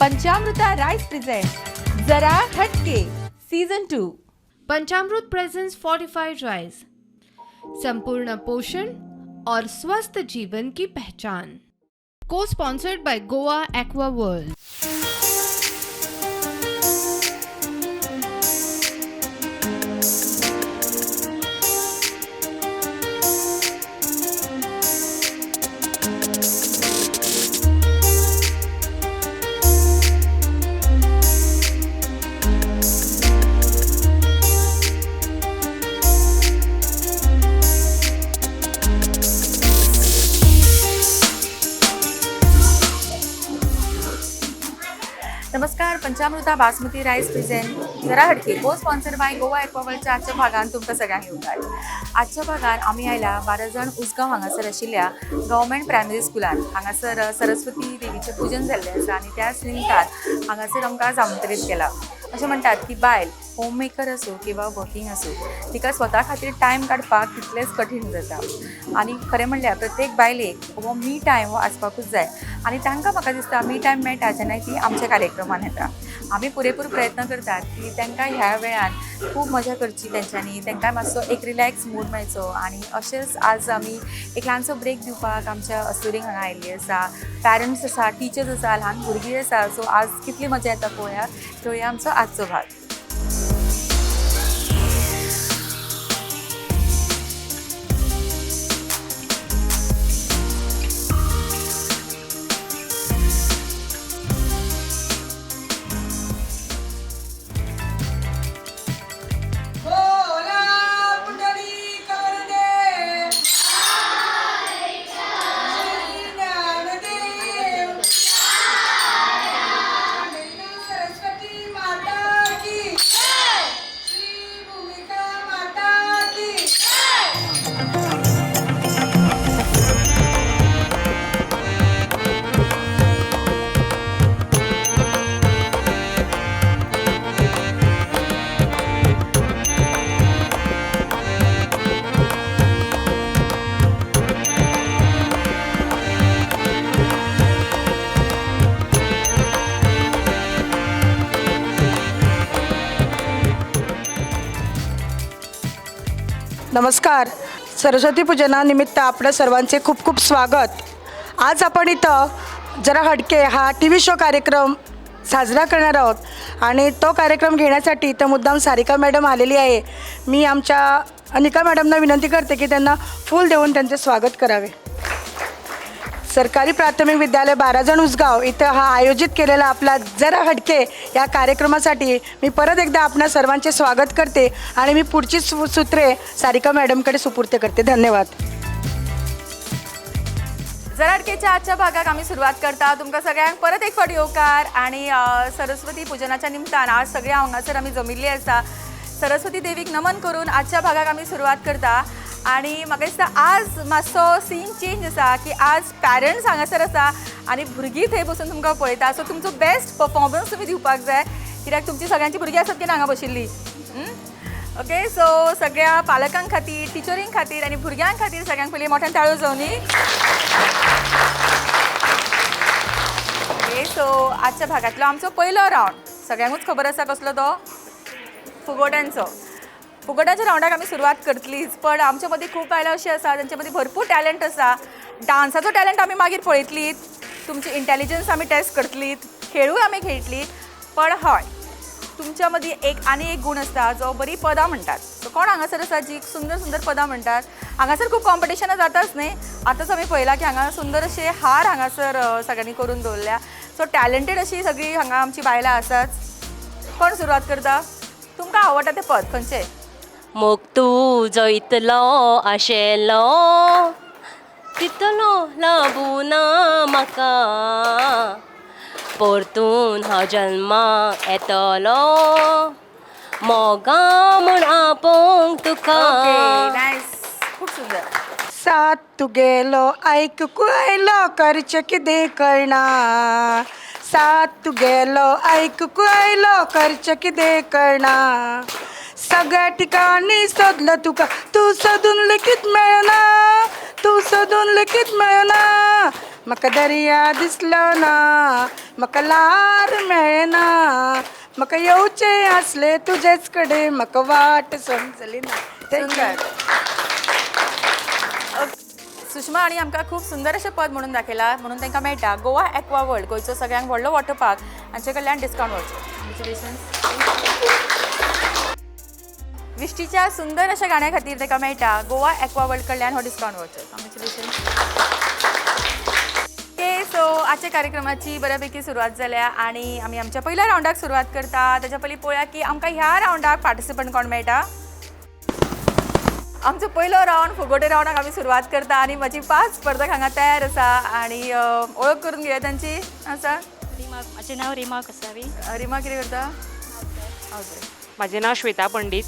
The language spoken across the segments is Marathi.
पंचामृता राइस प्रेजेंट जरा हटके सीजन 2। पंचामृत प्रेजेंट्स फोर्टिफाइड राइस, संपूर्ण पोषण और स्वस्थ जीवन की पहचान। को sponsored by Goa aqua world. नमस्कार, पंचामृता बासमती राईस प्रेजेंट जरा हटके को स्पॉन्सर बाय गोवा एक्वावर्ल्डच्या आजच्या भागात तुमकां सगळ्यांक येवकार। आजच्या भागात आमी आयला 12 जण उसगांव हांगासर आशिल्ल्या गव्हर्मेंट प्रायमरी स्कुलान। हांगासर सरस्वती देवीचें पूजन जाल्लें आसा आनी त्याच निमतान हांगासर आमकां आज आमंत्रीत केला। अशें म्हणटात की बायल होम मेकर असो किंवा वर्किंग असो, तिका स्वता खातीर टायम काडपाक तितलेंच कठीण जाता आनी खरें म्हणल्यार प्रत्येक बायलेक हो मी टायम हो आसपाकूच जाय आनी तांकां म्हाका दिसता मी टायम मेळटा जेन्ना ती आमच्या कार्यक्रमान येता। आमी पुरेपूर प्रयत्न करतात की तांकां ह्या वेळान खूब मजा करची, तेंच्यांनी तांकां मातसो एक रिलॅक्स मूड मेळचो आनी अशेंच आज आमी एक ल्हानसो ब्रेक दिवपाक आमच्या अस्तुरींक हांगा आयिल्ली आसा। पॅरंट्स आसा, टिचर्स आसा, ल्हान भुरगीं आसा, सो आज कितली मजा येता पळोवया आमचो आजचो भाग। नमस्कार, सरस्वती पूजनानिमित्त आपल्या सर्वांचे खूप खूप स्वागत। आज आपण इथं जरा हटके हा TV शो कार्यक्रम साजरा करणार आहोत आणि तो कार्यक्रम घेण्यासाठी इथं मुद्दाम सारिका मॅडम आलेली आहे। मी आमच्या अनिका मॅडमना विनंती करते की त्यांना फूल देऊन त्यांचे स्वागत करावे। सरकारी प्राथमिक विद्यालय 12 जण उसगाव इथं हा आयोजित केलेला आपला जरा हटके या कार्यक्रमासाठी मी परत एकदा आपणा सर्वांचे स्वागत करते आणि मी पुढची सूत्रे सारिका मॅडमकडे सुपूर्द करते। धन्यवाद। जरा हटकेच्या आजच्या भागात आम्ही सुरुवात करता। तुमकां सगळ्यांक परत एक फावटी येवकार आणि सरस्वती पूजनाच्या निमतान आज सगळे हांगासर आमी जमिल्ली आसा। सरस्वती देवीक नमन करून आजच्या भागाक आमी सुरुवात करता आणि म्हाका दिसता आज मातसो सीन चेंज आसा की आज पॅरंट्स हांगासर आसा आनी भुरगीं थंय बसून तुमकां पळयता। सो तुमचो बेस्ट परफॉर्मन्स तुमी दिवपाक जाय, कित्याक तुमची सगळ्यांची भुरगीं आसात की ना हांगा बशिल्लीं। ओके, सो सगळ्या पालकांक खातीर, टिचरींक खातीर आनी भुरग्यांक खातीर सगळ्यांक पयलीं मोठ्यान ताळयो जावनी। ओके, सो आजच्या भागांतलो आमचो पयलो रावंड सगळ्यांकूच खबर आसा कसलो तो, फुगोट्यांचो। फुगोट्याच्या रावंडाक आमी सुरवात करतलीच, पण आमच्या मदीं खूब बायलां अशीं आसा तांचे मदीं भरपूर टॅलंट आसा। डान्साचो टॅलंट आमी मागीर पळयतलीत, तुमची इंटेलिजन्स आमी टेस्ट करतलीत, खेळूय आमी खेळटलीत, पण हय तुमच्या मदीं आनी एक गुण आसता जो बरी पदां म्हणटात। सो कोण हांगासर आसा जी सुंदर सुंदर पदां म्हणटात? हांगासर खूब कॉम्पिटिशनां जाताच न्ही, आतांच आमी पळयलां की हांगा सुंदर अशे हार हांगासर सगळ्यांनी करून दवरल्या। सो टॅलंटेड अशी सगळीं हांगा आमची बायलां आसात। कोण सुरवात करता? तुमकां आवडटा तें पद खंयचें? मोग तूं जो इतलो आशेलो तितलो लाबूना म्हाका, परतून हांव जल्माक येतलो मोगा म्हूण आपोवंक तुका। नायस, खूब सुंदर। साथ तू गेलो ऐकू आयलो करचें कितें कळना, साथ तू गेलो ऐकू आयलो करचें कितें कळना, सगळ्या ठिकाणी शोधलं तुका तू शोधून लिखित मिळना तू शोधून लिखित मिळना मका दर्या दिसलो ना मका लार मिळना मका येऊचे असले तुझेच कडे मका वाट समजली ना सुंदर. सुषमा आणि आमकां खूब सुंदर अशें पद म्हणून दाखयला म्हणून तांकां मेळटा गोवा एक्वा वर्ल्ड गोंयचो सगळ्यांत व्हडलो वॉटर पार्क हांचे कडल्यान डिस्कावंट वचो. विश्टीच्या सुंदर अशा गाण्या खातीर ताका मेळटा गोवा एक्वा वर्ल्ड कडल्यान हो डिस्कावंट वचो. ओके सो आजच्या कार्यक्रमाची बऱ्यापैकी सुरवात जाल्या आणि आमी आमच्या पहिल्या रावंडाक सुरवात करता. ताच्या पयलीं पळोवया की आमकां ह्या रावंडाक पार्टिसिपंट कोण मेळटा. आमचो पयलो रावंड फुगोटे रावंडाक आमी सुरवात करता आणि म्हजी 5 स्पर्धक हांगा तयार आसा आणि वळख करून घेवया तांची. आसा माझे नाव रिमा कसावी. रिमा कितें करता. माझे नाव श्वेता पंडित,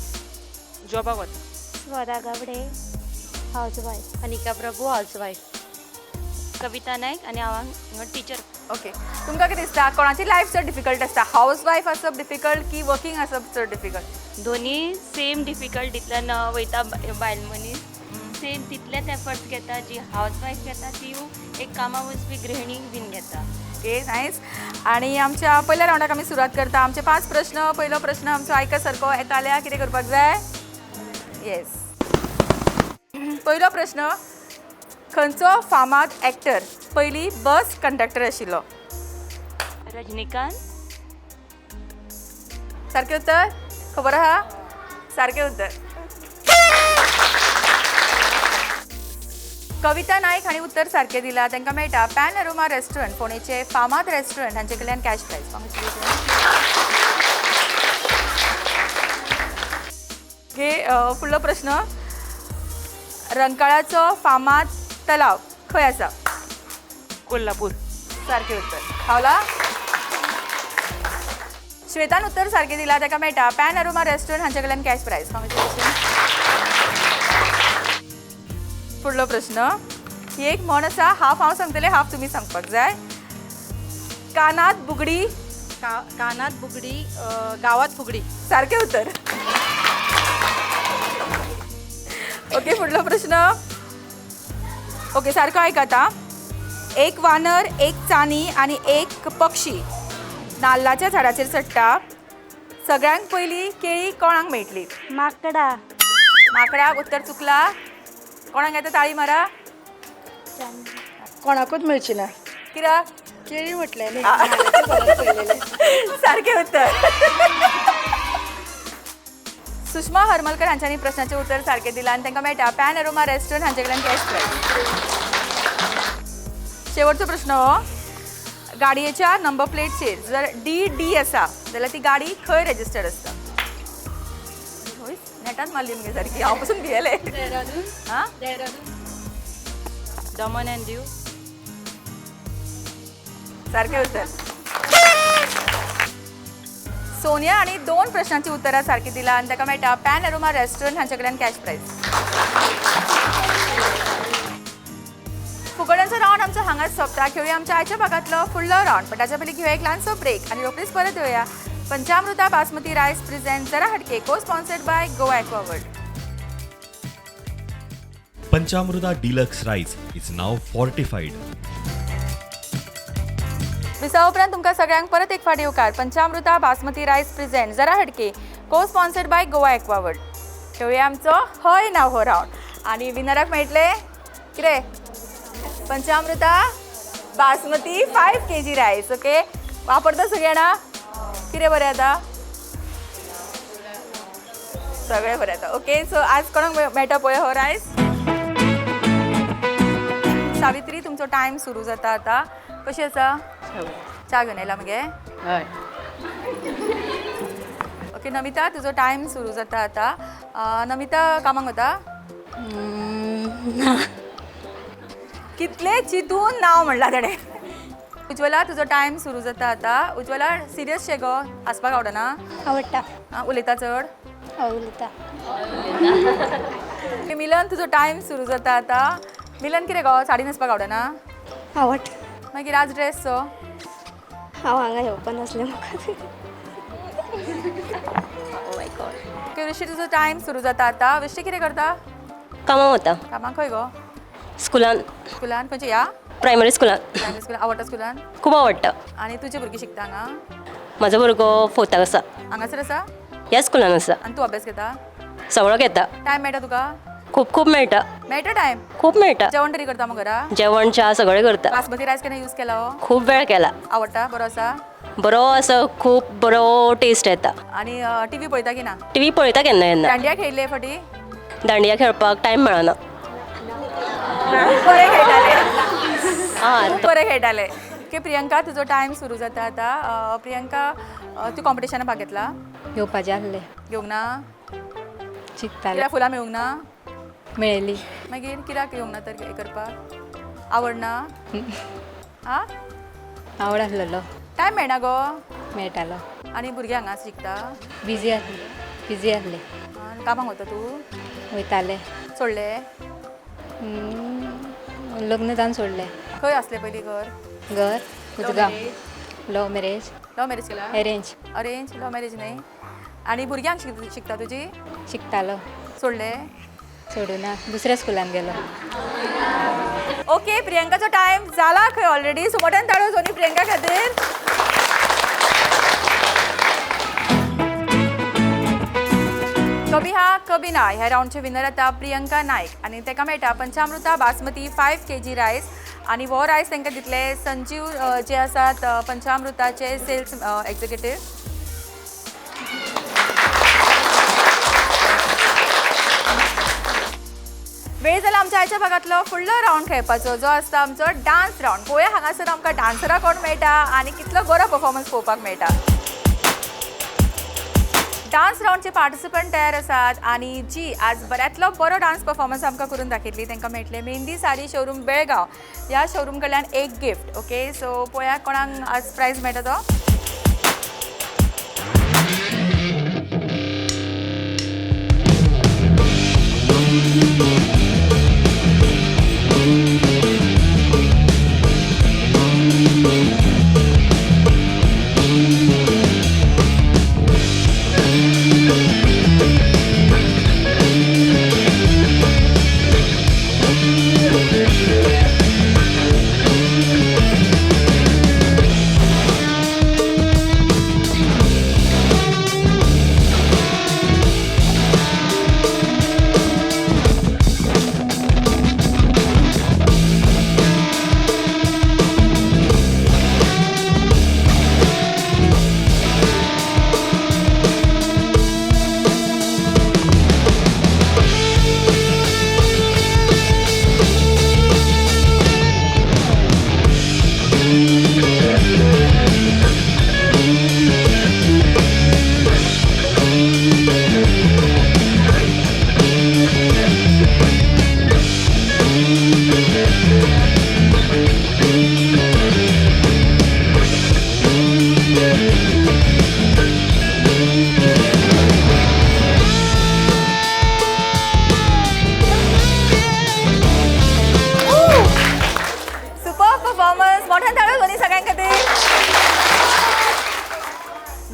जॉबाक वता. स्वरा गावडे, हाऊसवाईफ. अनिका प्रभू हाऊसवाईफ. कविता नायक आणि हांव टिचर. ओके तुमकां कितें दिसता कोणाची लायफ चड डिफिकल्ट आसता हाऊस वायफ आसप डिफिकल्ट की वर्किंग आसप चड डिफिकल्ट. दोन्ही सेम डिफिकल्ट इतल्यान वयता बायल मनीस सेम तितलेच एफर्ट्स घेता जी हाऊसवाईफ घेता ती एक कामा वचपी गृहिणी बीन घेता. Okay nice. आणि आमच्या पहिल्या रावंडाक आमी सुरवात करता. आमचे 5 प्रश्न. पयलो प्रश्न आमचो आयका सारको येताल्या कितें करपाक जाय. येस पयलो प्रश्न खंयचो फामाद एक्टर पयलीं बस कंडक्टर आशिल्लो. रजनीकांत. सारकें उत्तर खबर आहा. सारकें उत्तर. कविता नायक हांणी उत्तर सारकें दिलां. तांकां मेळटा पॅन अरोमा रेस्टॉरंट पुणेचे फामाद रेस्टॉरंट हांचे कडल्यान कॅश प्रायज. ओके फुडलो प्रश्न रंकाळाचो फामाद तलाव खंय आसा. कोल्हापूर. सारकें उत्तर. खावला. श्वेतान उत्तर सारकें दिलां. ताका मेळटा पॅन अरोमा रेस्टॉरंट हांचे कडल्यान कॅश प्रायज. फुडलो प्रश्न ही एक म्हण आसा हाफ हांव सांगतलें हाफ तुमी सांगपाक जाय. कानात बुगडी कानात बुगडी गावात फुगडी. सारकें उत्तर. ओके फुडलो प्रश्न. ओके सारको आयकाता. एक वानर एक चानी आणि एक पक्षी नाल्लाच्या झाडाचेर चडटा. सगळ्यांत पयलीं केळी कोणाक मेळटली. माकडा. माकडाक उत्तर चुकला. कोणाक येता ताळी मारा. कोणाकूच मेळची ना. कित्याक केळी म्हटलें सारकें उत्तर. सुषमा हरमलकर हांच्यांनी प्रश्नाचें उत्तर सारकें दिलां आनी तांकां मेळटा पॅन अरोमा रेस्टॉरंट हांचे कडल्यान कॅश प्रायज. शेवटचो प्रश्न हो गाडयेच्या नंबर प्लेटचेर जर DD आसा जाल्यार ती गाडी खंय रेजिस्टर्ड आसता. नेटान मारली मगे सारकी हांव पसून भियेलें. हां दमन एंड दीव. सारकें उत्तर. सोनिया आणि 2 प्रश्नांची उत्तरां सारखी दिला आणि ताका मेळटा पॅन अरोमा रेस्टॉरंट हांचे कडल्यान कॅश प्रायज. फुगड्यांचो रावंड आमचो हांगाच सोंपता. खेळुया आमच्या आयच्या भागांतलो फुडलो रावंड पण ताच्या पयलीं घेवया एक ल्हानसो ब्रेक आणि रोखडीच परत येवया. पंचामृता बासमती रायस प्रेझेंट जरा हटके को sponsored by Goa aqua world. Panchamruta Deluxe Rice is now fortified. Visa उपरांत तुमकां सगळ्यांक परत एक फावट येवकार. पंचामृता बासमती रायस प्रेझेंट जरा हटके को sponsored by Goa aqua world. खेळुया आमचो हय ना हो रावंड आणि विनराक मेळटले कितें पंचामृता बासमती 5 kg रायस. ओके वापरता सगळीं जाणां. कितें बरें जाता सगळें बरें जाता. ओके सो आज कोणाक मेळटा पळय हो रायस. सावित्री तुमचो टायम सुरू जाता आतां. कशी आसा. च्या घेवन येयला मगे. ओके नमिता तुजो टायम सुरू जाता आतां. नमिता कामाक वता. कितले चिंतून नांव म्हणलां ताणें. उज्वला तुजो टायम सुरू जाता आतां. उज्वला सिरियस शे गो आसपाक आवडना. आवडटा. उलयता चड. उलयता. मिलन तुजो टायम सुरू जाता आतां. मिलन कितें गो साडी न्हेसपाक आवडना. आवडटा. मागीर आज ड्रेसचो. हांव हांगा येवपा नासलें म्हाका. Oh my God. ओके वृष्टी तुजो टायम सुरू जाता आतां. वृष्टी कितें करता? कामां वता कामाक खंय गो? स्कुलान, स्कुलान खंयच्या या प्रायमरी स्कुलान. प्रायमरी स्कुलान आवडटा स्कुलान? खूब आवडटा. आनी तुजे भुरगीं शिकता हांगा? म्हाजो भुरगो 4थाक आसा. हांगासर आसा? ह्या स्कुलान आसा. आनी तूं अभ्यास घेता? सगळो घेता. टायम मेळटा तुका? खूब मेळटा. मेळटा टायम? खूब मेळटा. जेवण तरी करता मग घरा? जेवण च्या सगळें करता. बासमती रायस केन्ना यूज केला हो? खूब वेळ केला. आवडटा? बरो आसा? बरो असो खूब बरो टेस्ट येता. आनी टी व्ही पळयता की ना? टी व्ही पळयता केन्ना केन्ना. दांडिया खेळिल्ले फाटी? दांडिया खेळपाक टायम मेळना. बरें खेळटाले. आं बरें खेळटाले. ओके प्रियंका तुजो टायम सुरू जाता आतां. प्रियंका तूं कॉम्पिटिशनाक भाग घेतला? घेवपाचें आसलें घेवंक ना? चिंततालें कित्याक फुलां मेळूंक ना? मेळ्ळी मागीर कित्याक येवंक ना तर हें करपाक? आवडना? आं आवड आसलेलो टायम मेळना गो? मेळटालो आनी भुरगीं हांगाच शिकता? बिजी आसलें कामाक वता तूं? वयतालें सोडलें? लग्न जावन सोडलें. खंय आसलें पयलीं घर? घर उजगांव. लव मॅरेज लव मॅरेज केला? एरेंज अरेंज लव मॅरेज न्हय? आनी भुरग्यांक शिकता तुजी? शिकतालो सोडलें? सोडूना दुसऱ्या स्कुलान गेलो. ओके प्रियंकाचो टायम जाला खंय ऑलरेडी. सो मोठ्यान ताळयो दोनी प्रियंका खातीर. कभी हा कभी ना ह्या राऊंडचे विनर आतां प्रियंका नायक आनी ताका मेळटा पंचामृता बासमती 5 kg रायस. आनी हो रायस तांकां दितले संजीव जे आसात पंचामृताचे सेल्स एक्झिक्युटीव. वेळ जाला आमच्या आयच्या भागातलो फुडलो राऊंड खेळपाचो जो आसता आमचो डान्स राऊंड. पळोवया हांगासर आमकां डान्सरा कोण मेळटा आनी कितलो बरो परफॉर्मन्स पळोवपाक मेळटा. डान्स राऊंडचे पार्टिसिपंट तयार आसात आनी जी आज बऱ्यांतलो बरो डान्स परफॉर्मन्स आमकां करून दाखयतली तांकां मेळटले मेहंदी साडी शोरूम बेळगांव ह्या शोरूम कडल्यान एक गिफ्ट. ओके सो पळोवया कोणाक आज प्रायज मेळटा तो.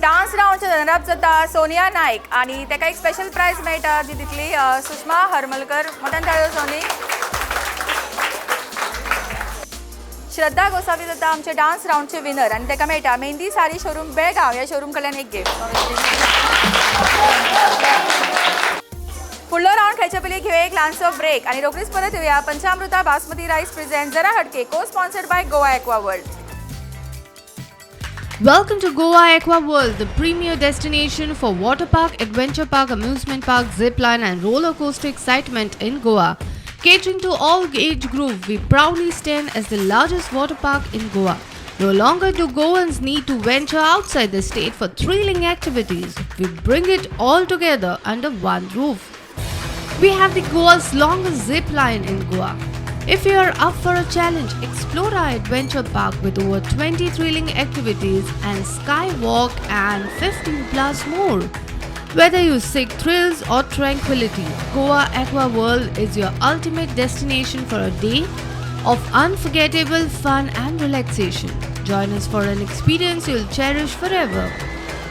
डान्स राऊंडचे रनरअप जाता सोनिया नायक आणि ताका एक स्पेशल प्राइज मेळटा जी दितली सुषमा हरमलकर. मोठ्यान ताळयो सोनी. श्रद्धा गोसावी जाता आमचे डान्स राऊंडचे विनर आणि ताका मेळटा मेहंदी साडी शोरूम बेळगांव ह्या शोरूम कडल्यान एक गिफ्ट. फुडलो राऊंड खेळचे पयलीं घेवया एक ल्हानसो ब्रेक आणि रोखडीच परत येवया. पंचामृता बासमती रायस प्रेझेंट जरा हटके को sponsored by Goa aqua world. Welcome to Goa Aqua World, the premier destination for water park, adventure park, amusement park, zip line and roller coaster excitement in Goa. Catering to all age group, we proudly stand as the largest water park in Goa. No longer do Goans need to venture outside the state for thrilling activities. We bring it all together under one roof. We have the Goa's longest zip line in Goa. If you are up for a challenge, explore our adventure park with over 20 thrilling activities and skywalk and 15 plus more. Whether you seek thrills or tranquility, Goa Aqua World is your ultimate destination for a day of unforgettable fun and relaxation. Join us for an experience you'll cherish forever.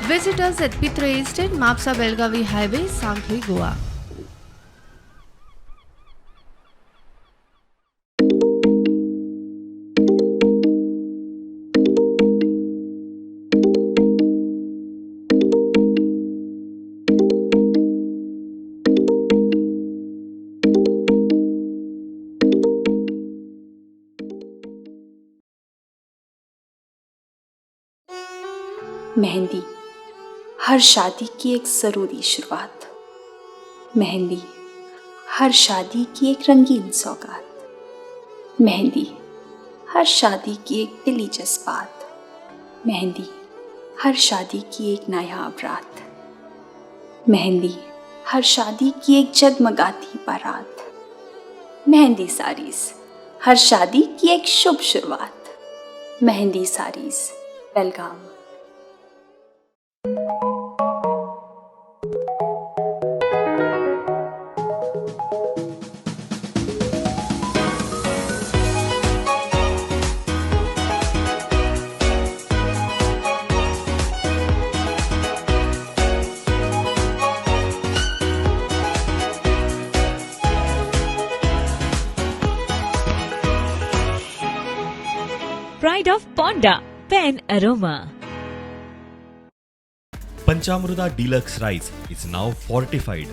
Visit us at Pitre Estate, Mapsa Belgavi Highway, Sangli, Goa. मेहंदी हर शादी की एक ज़रूरी शुरुआत। मेहंदी हर शादी की एक रंगीन सौगात। मेहंदी हर शादी की एक दिली जज्बात। मेहंदी हर शादी की एक नायाब रात। मेहंदी हर शादी की एक जगमगाती बारात। मेहंदी साड़ीज़ हर शादी की एक शुभ शुरुआत। मेहंदी साड़ीज़ बेलगाम। Pride of Ponda, Pen Aroma. Panchamruta Deluxe Rice is now fortified.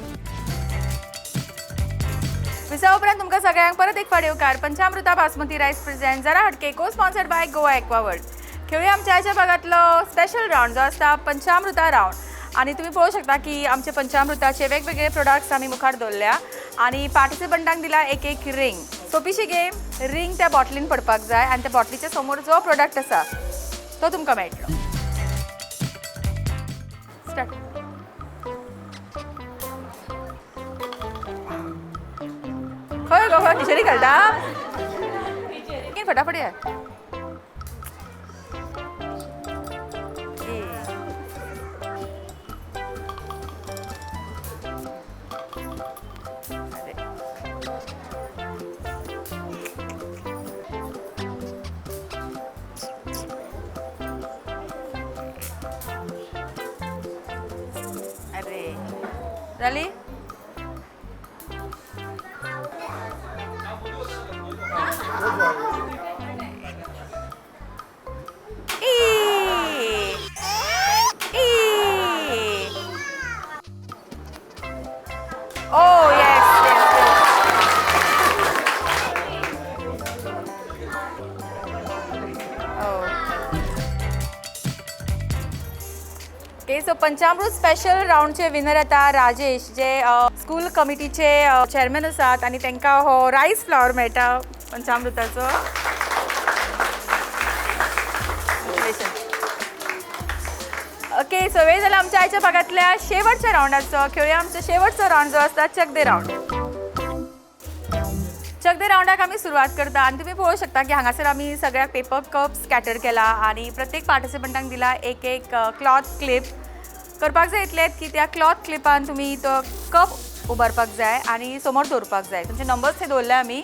Visa उपरांत तुमकां सगळ्यांक परत एक फावटी उपकार पंचामृता बासमती रायस प्रेझेंट जरा हटके को sponsored by Goa aqua world. खेळूया आमच्या आयच्या भागातलो स्पेशल राऊंड जो आसता पंचामृता राऊंड. आणि तुम्ही पळोवंक शकता की आमचे पंचामृताचे वेगवेगळे प्रोडक्ट्स आमी मुखार दवरल्या आणि पार्टिसिपंटांक दिला एक एक रिंग. सोपीशी गेम. रिंग त्या बॉटलीन पडपाक जाय आणि त्या बॉटलीच्या समोर जो प्रोडक्ट आसा तो तुमकां मेळटलो. स्टार्ट. खंय गो खंय खिचडी घालता फटाफट या. झाली. Oh yes, yes, okay. So Panchamrut special राऊंडचे विनर आता राजेश जे स्कूल कमिटीचे चेअरमॅन आसात आणि तांकां हो रायस फ्लावर मेळटा पंचामृताचो. ओके. सो वेळ जाला आमच्या आयच्या भागातल्या शेवटच्या राऊंडाचो. खेळूया आमचो शेवटचो राऊंड जो आसता चक दे राऊंड. चक दे राऊंडाक आमी सुरवात करता आणि तुम्ही पळोवंक शकता की हांगासर आमी सगळ्याक पेपर कप स्कॅटर केला आणि प्रत्येक पार्टिसिपंटांक दिला एक एक क्लॉथ क्लिप. करपाक जाय इतलेंच की त्या क्लॉथ क्लिपान तुमी तो कप उबारपाक जाय आणि समोर दवरपाक जाय. तुमचे नंबर्स थंय दवरले आमी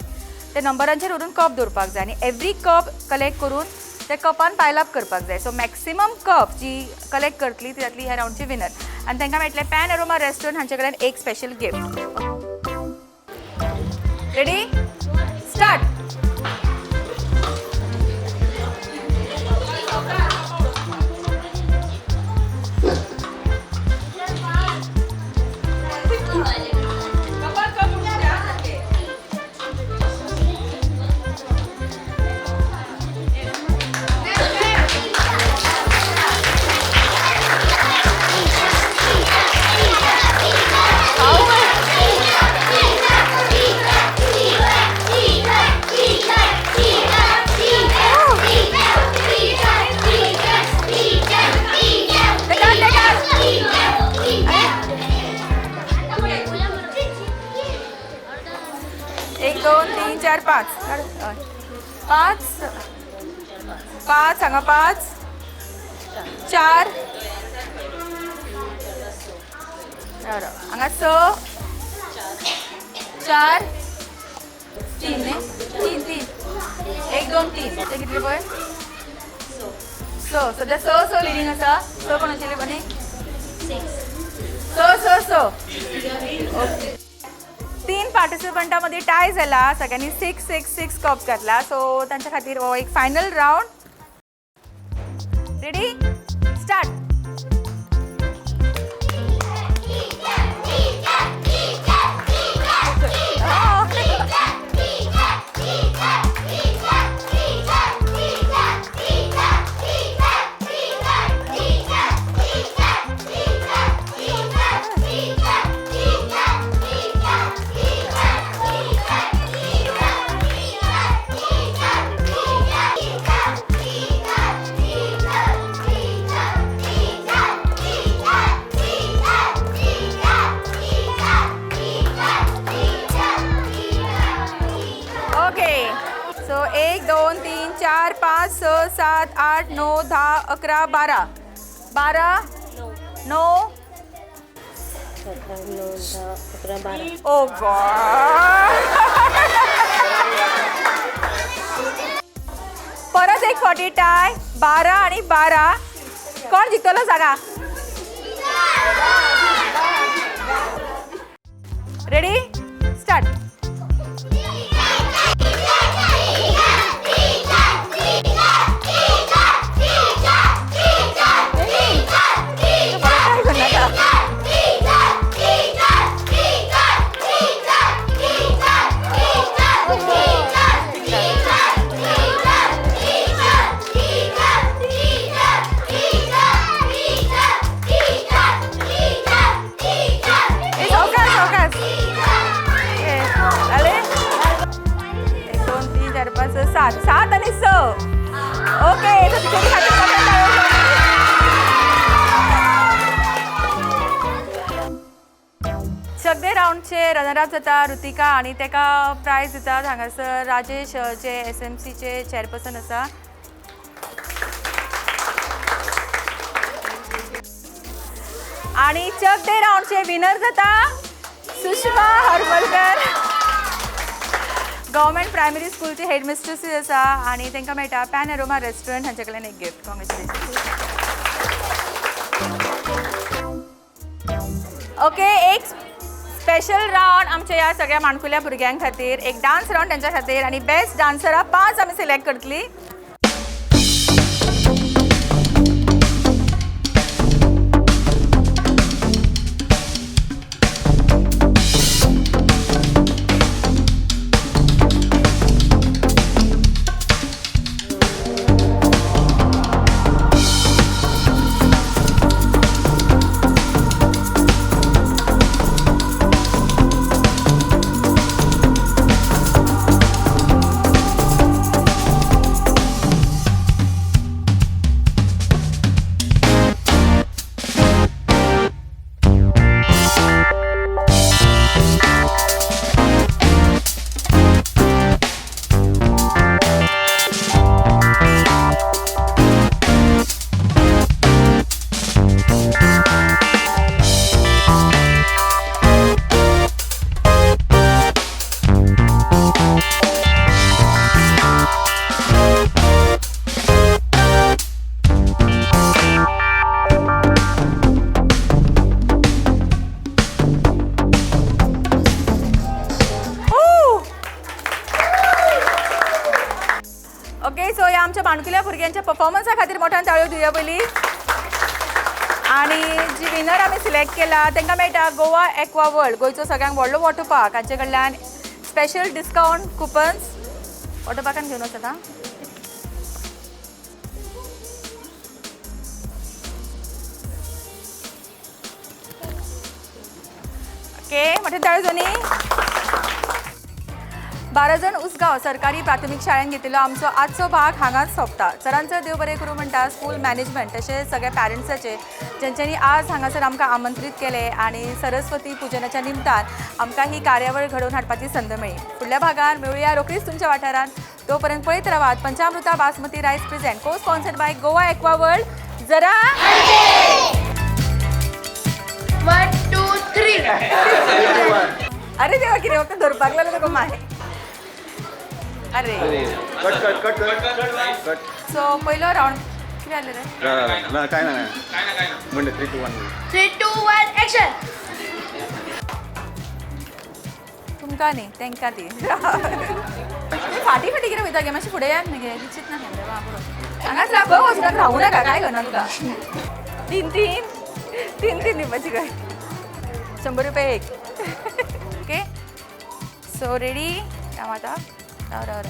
त्या नंबरांचेर व्हरून कप दवरपाक जाय आणि एवरी कप कलेक्ट करून त्या कपान पायल अप करपाक जाय. सो मॅक्सिमम कप जी कलेक्ट करतली ती जातली ह्या राऊंडची विनर आणि तांकां मेळटले पॅन अरोमा रेस्टॉरंट हांचे कडल्यान एक स्पेशल गिफ्ट. Ready start. पाच पाच पाच सांगा. पाच चार हांगा स चार तीन न्ही तीन तीन एक दोन तीन ते कितले पळय स सध्या स लिडिंग आसा. स कोण आशिल्ली बनी स ओके. 3 पार्टिसिपंटांमध्ये टाय झाला. सगळ्यांनी 6 कप्स घातला. सो त्यांच्या खातीर हो एक final round. Ready start. Okay. So 1 2 3 4 5 6 7 8 9 10 11 12 12 9 ओ गॉड. परत एक फावटी टाय. 12 आणि 12. कोण जिंकलो सांगा. Ready start. सात आणि 6. ओके. सगळे राऊंडचे रनरअप जाता ऋतिका आणि तेका प्रायज दितात. हांगासर राजेश जे SMCचे चेअरपर्सन आसा. आणि चकदे राऊंडचे विनर जाता सुषमा हरमलकर. गव्हर्मेंट प्रायमरी स्कूलची हेडमिस्ट्रेस आसा आणि तांकां मेळटा पॅन एरोमा रेस्टॉरंट हांचे कडल्यान एक गिफ्ट. कॉंग्रेच्युलेशन. ओके. एक स्पेशल राऊंड आमच्या ह्या सगळ्या माणकुल्या भुरग्यां खातीर. एक डान्स राऊंड त्यांच्या खातीर आणि बेस्ट डान्सरा 5 आमी सिलेक्ट करतली. ओके. सो ह्या आमच्या माणकुल्या भुरग्यांच्या परफॉर्मन्सा खातीर मोठ्यान ताळयो दिवया पयली. आणि जी विनर आमी सिलेक्ट केला तांकां मेळटा गोवा एक्वा वर्ल्ड, गोंयचो सगळ्यांत व्हडलो वॉटर पार्क. हांचे कडल्यान स्पेशल डिस्कावंट कुपन्स वॉटर पार्कान घेवन वचता. ओके. मोठे ताळयो दोनी. 12 जण उसगांव सरकारी प्राथमीक शाळेन घेतिल्लो आमचो आजचो भाग हांगाच सोंपता. सरांचो देव बरें करूं म्हणटा स्कूल मॅनेजमेंट तशेंच सगळ्या पॅरंट्साचे जेंच्यांनी आज हांगासर आमकां आमंत्रीत केले आनी सरस्वती पुजनाच्या निमतान आमकां ही कार्यावळ घडोवन हाडपाची संद मेळ्ळी. फुडल्या भागान मेळुया रोखडीच तुमच्या वाठारांत. तोपर्यंत पळयत रावात पंचामृता बासमती रायस प्रेझेंट को sponsored by Goa aqua world. जरा 1 2 3. अरे देवा कितें फक्त धरपाक लागलो तुका माहे. अरे सो पयलो राउंड कितें जालें रे काय ना म्हणजे 3, 2, 1 3, 2, 1 एक्शन तुमकां न्ही तांकां ती फाटी फाटी कितें वयता गे मातशें फुडें यात न्ही गे दिसत ना गे बाबा हांगाच राव वचून रावूं नाका काय करना तुका 3 दिवपाची काय 100 रुपया एक ओके सो रेडी राव आतां राव